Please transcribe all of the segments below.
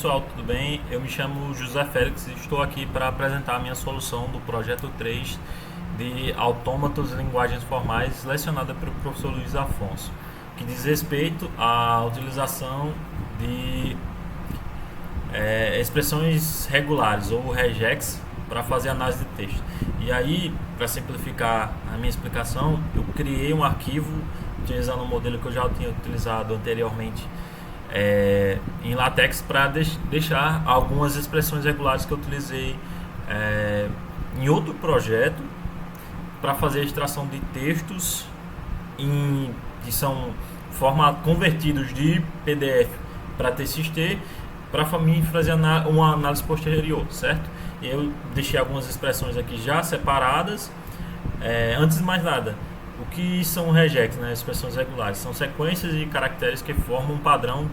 pessoal, tudo bem? Eu me chamo José Félix e estou aqui para apresentar a minha solução do projeto 3 de autômatos e linguagens formais selecionada pelo professor Luiz Afonso, que diz respeito à utilização de expressões regulares ou regex para fazer análise de texto. E aí, para simplificar a minha explicação, eu criei um arquivo utilizando um modelo que eu já tinha utilizado anteriormente em LaTeX para deixar algumas expressões regulares que eu utilizei em outro projeto para fazer a extração de textos que são convertidos de PDF para TXT para mim fazer uma análise posterior, certo? E eu deixei algumas expressões aqui já separadas. Antes de mais nada, o que são regex, né? Expressões regulares? São sequências de caracteres que formam um padrão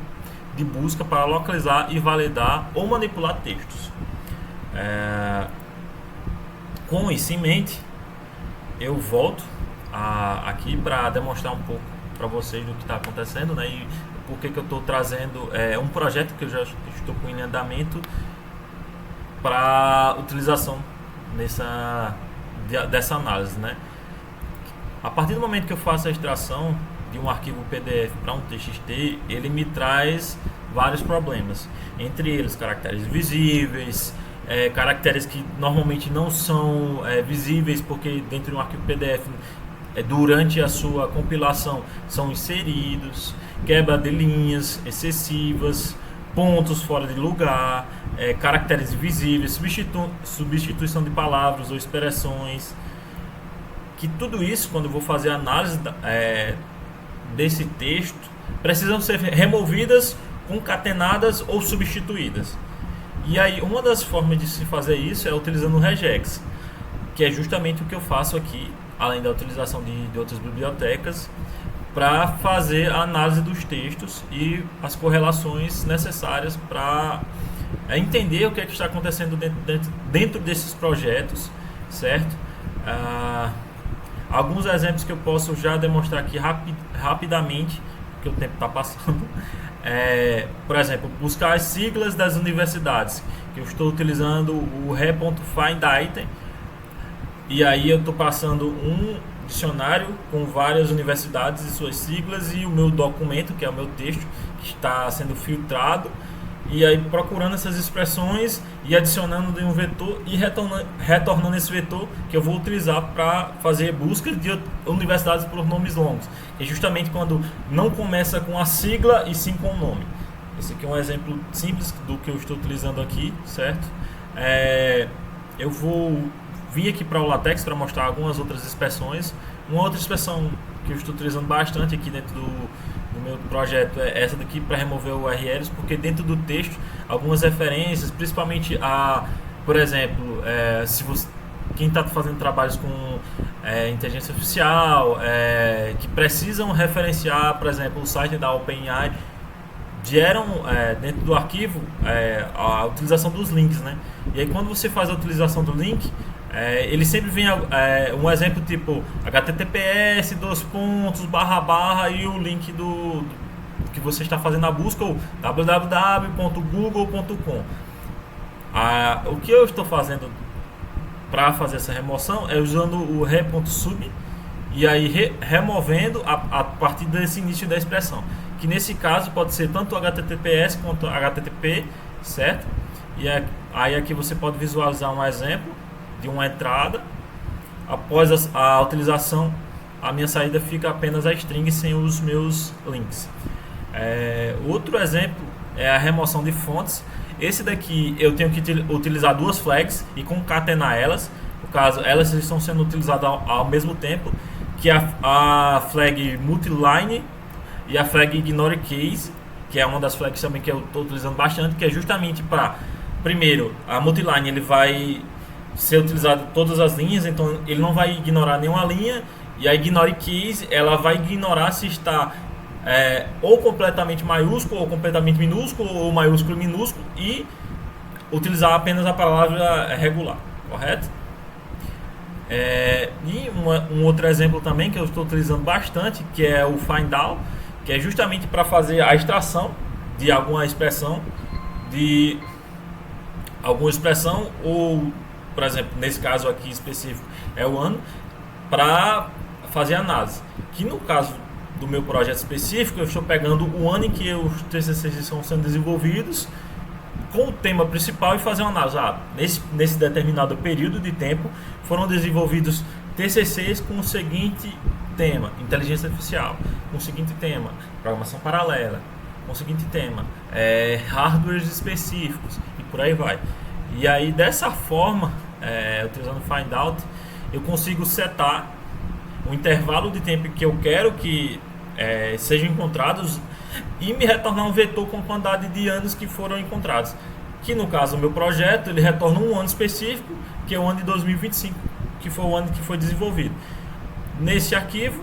de busca para localizar e validar ou manipular textos. Com isso em mente, eu volto aqui para demonstrar um pouco para vocês do que está acontecendo, né? E por que eu estou trazendo um projeto que eu já estou com em andamento para utilização dessa análise, né? A partir do momento que eu faço a extração de um arquivo PDF para um TXT, ele me traz vários problemas, entre eles caracteres visíveis, caracteres que normalmente não são visíveis porque dentro de um arquivo PDF durante a sua compilação são inseridos, quebra de linhas excessivas, pontos fora de lugar, caracteres invisíveis, substituição de palavras ou expressões, que tudo isso, quando eu vou fazer a análise desse texto, precisam ser removidas, concatenadas ou substituídas. E aí, uma das formas de se fazer isso é utilizando o regex, que é justamente o que eu faço aqui, além da utilização de outras bibliotecas, para fazer a análise dos textos e as correlações necessárias para entender o que está acontecendo dentro desses projetos, certo? Alguns exemplos que eu posso já demonstrar aqui rapidamente, porque o tempo está passando. Por exemplo, buscar as siglas das universidades, que eu estou utilizando o re.finditem, e aí eu estou passando um dicionário com várias universidades e suas siglas e o meu documento, que é o meu texto, que está sendo filtrado, e aí procurando essas expressões e adicionando de um vetor e retornando esse vetor que eu vou utilizar para fazer busca de universidades por nomes longos, que é justamente quando não começa com a sigla e sim com o nome. Esse aqui é um exemplo simples do que eu estou utilizando aqui, certo? Eu vou vir aqui para o LaTeX para mostrar algumas outras expressões. Uma outra expressão que eu estou utilizando bastante aqui dentro do meu projeto é essa daqui, para remover URLs, porque dentro do texto algumas referências, principalmente por exemplo, quem está fazendo trabalhos com inteligência artificial, que precisam referenciar, por exemplo, o site da OpenAI, geram dentro do arquivo a utilização dos links, né? E aí quando você faz a utilização do link, ele sempre vem um exemplo tipo https e o link do que você está fazendo a busca, ou www.google.com. O que eu estou fazendo para fazer essa remoção é usando o re.sub e aí removendo a partir desse início da expressão, que nesse caso pode ser tanto https quanto http, certo? E aí aqui você pode visualizar um exemplo de uma entrada. Após a utilização, a minha saída fica apenas a string sem os meus links. Outro exemplo é a remoção de fontes. Esse daqui eu tenho que utilizar duas flags e concatenar elas. No caso, elas estão sendo utilizadas ao mesmo tempo, que a flag multiline e a flag ignore case, que é uma das flags também que eu estou utilizando bastante, que é justamente para, primeiro, a multiline ele vai ser utilizado todas as linhas, então ele não vai ignorar nenhuma linha, e a ignore case ela vai ignorar se está ou completamente maiúsculo ou completamente minúsculo, ou maiúsculo e minúsculo, e utilizar apenas a palavra regular, correto? E um outro exemplo também que eu estou utilizando bastante, que é o find all, que é justamente para fazer a extração de alguma expressão de alguma expressão, ou, por exemplo, nesse caso aqui específico, é o ano, para fazer análise. Que no caso do meu projeto específico, eu estou pegando o ano em que os TCCs estão sendo desenvolvidos com o tema principal e fazer uma análise. Nesse determinado período de tempo foram desenvolvidos TCCs com o seguinte tema: inteligência artificial, com o seguinte tema: programação paralela, com o seguinte tema: hardwares específicos, e por aí vai. E aí, dessa forma, utilizando o Find Out, eu consigo setar o intervalo de tempo que eu quero que sejam encontrados e me retornar um vetor com a quantidade de anos que foram encontrados. Que no caso do meu projeto, ele retorna um ano específico, que é o ano de 2025, que foi o ano que foi desenvolvido. Nesse arquivo,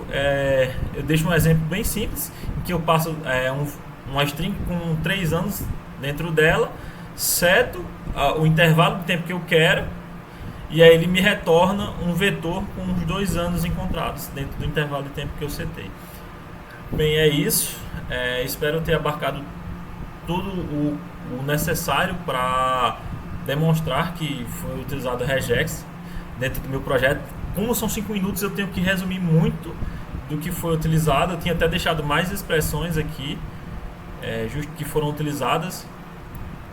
eu deixo um exemplo bem simples, em que eu passo uma string com 3 anos dentro dela, seto o intervalo de tempo que eu quero, e aí ele me retorna um vetor com os 2 anos encontrados dentro do intervalo de tempo que eu setei. Bem, é isso. Espero ter abarcado tudo o necessário para demonstrar que foi utilizado o regex dentro do meu projeto. Como são 5 minutos, eu tenho que resumir muito do que foi utilizado. Eu tinha até deixado mais expressões aqui que foram utilizadas,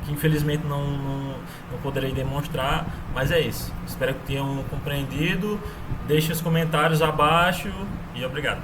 que infelizmente não poderei demonstrar, mas é isso. Espero que tenham compreendido. Deixe os comentários abaixo e obrigado.